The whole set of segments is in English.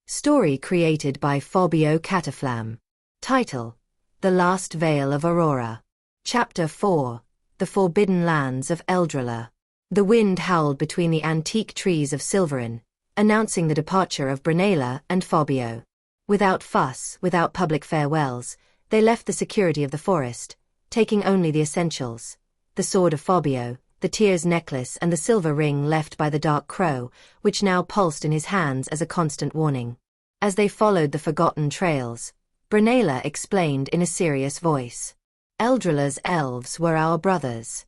Story created by Fábio Cataflam. Title: The Last Veil of Aurora. Chapter 4: The Forbidden Lands of Eldralar. The wind howled between the antique trees of Silverin, announcing the departure of Brunella and Fábio. Without fuss, without public farewells, they left the security of the forest, taking only the essentials: the sword of Fábio, the tears necklace and the silver ring left by the dark crow, which now pulsed in his hands as a constant warning. As they followed the forgotten trails, Brunella explained in a serious voice. Eldralar's elves were our brothers.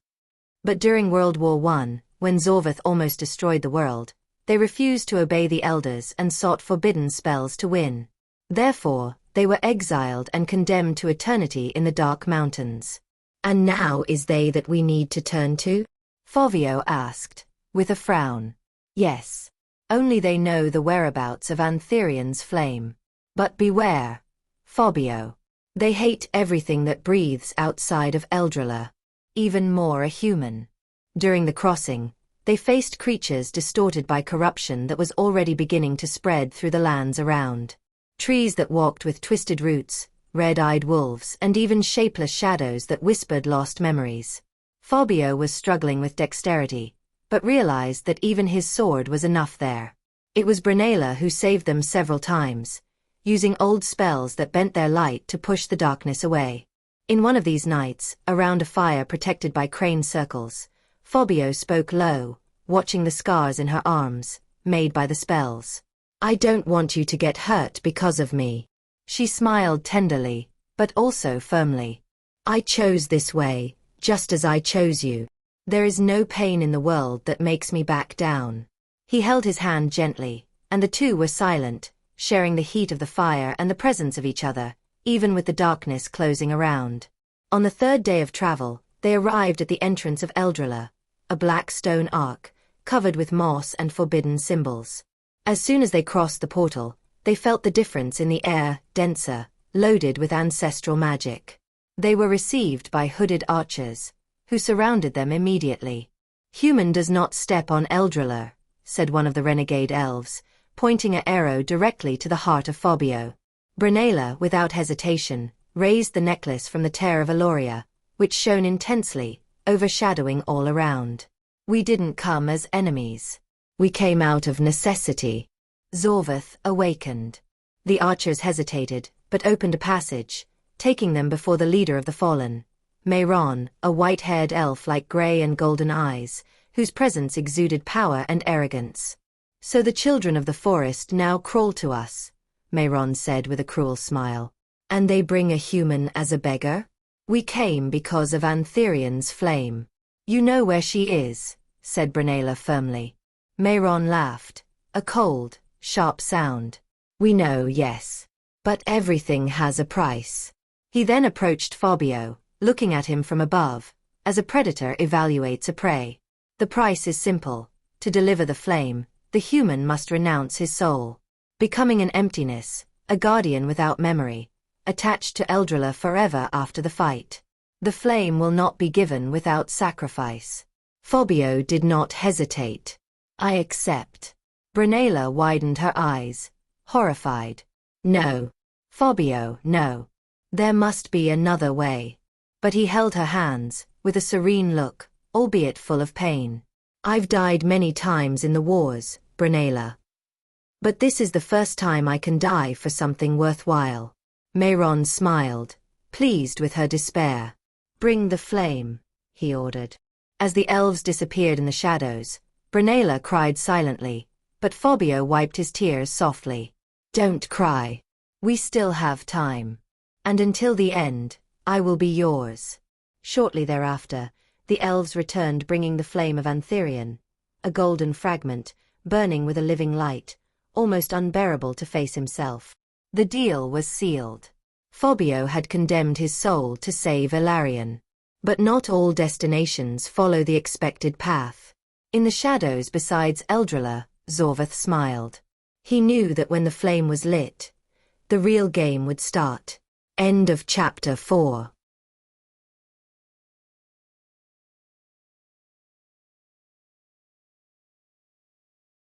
But during World War I, when Zorvath almost destroyed the world, they refused to obey the elders and sought forbidden spells to win. Therefore, they were exiled and condemned to eternity in the Dark Mountains. And now is they that we need to turn to? Fábio asked, with a frown. Yes. Only they know the whereabouts of Antherian's flame. But beware, Fábio. They hate everything that breathes outside of Eldralar. Even more a human. During the crossing, they faced creatures distorted by corruption that was already beginning to spread through the lands around. Trees that walked with twisted roots, red-eyed wolves and even shapeless shadows that whispered lost memories. Fábio was struggling with dexterity, but realized that even his sword was enough there. It was Brunella who saved them several times, using old spells that bent their light to push the darkness away. In one of these nights, around a fire protected by crane circles, Fábio spoke low, watching the scars in her arms, made by the spells. I don't want you to get hurt because of me. She smiled tenderly, but also firmly. I chose this way, just as I chose you. There is no pain in the world that makes me back down. He held his hand gently, and the two were silent, sharing the heat of the fire and the presence of each other, even with the darkness closing around. On the third day of travel, they arrived at the entrance of Eldralar, a black stone arch, covered with moss and forbidden symbols. As soon as they crossed the portal, they felt the difference in the air, denser, loaded with ancestral magic. They were received by hooded archers, who surrounded them immediately. Human does not step on Eldralar, said one of the renegade elves, pointing an arrow directly to the heart of Fábio. Brunella, without hesitation, raised the necklace from the tear of Aurora, which shone intensely, overshadowing all around. We didn't come as enemies. We came out of necessity. Zorvath awakened. The archers hesitated, but opened a passage, taking them before the leader of the fallen, Mayron, a white-haired elf like grey and golden eyes, whose presence exuded power and arrogance. So the children of the forest now crawl to us, Mayron said with a cruel smile. And they bring a human as a beggar? We came because of Antherian's flame. You know where she is, said Brunella firmly. Mayron laughed, a cold, sharp sound. We know, yes. But everything has a price. He then approached Fábio, looking at him from above, as a predator evaluates a prey. The price is simple. To deliver the flame, the human must renounce his soul, becoming an emptiness, a guardian without memory, attached to Eldralar forever after the fight. The flame will not be given without sacrifice. Fábio did not hesitate. I accept. Brunella widened her eyes, horrified. No. Fábio, no. There must be another way. But he held her hands, with a serene look, albeit full of pain. I've died many times in the wars, Brunella. But this is the first time I can die for something worthwhile. Mayron smiled, pleased with her despair. Bring the flame, he ordered. As the elves disappeared in the shadows, Brunella cried silently, but Fábio wiped his tears softly. Don't cry. We still have time. And until the end, I will be yours. Shortly thereafter, the elves returned bringing the flame of Antherian, a golden fragment, burning with a living light, almost unbearable to face himself. The deal was sealed. Fábio had condemned his soul to save Elarian. But not all destinations follow the expected path. In the shadows besides Eldralar, Zorvath smiled. He knew that when the flame was lit, the real game would start. End of chapter 4.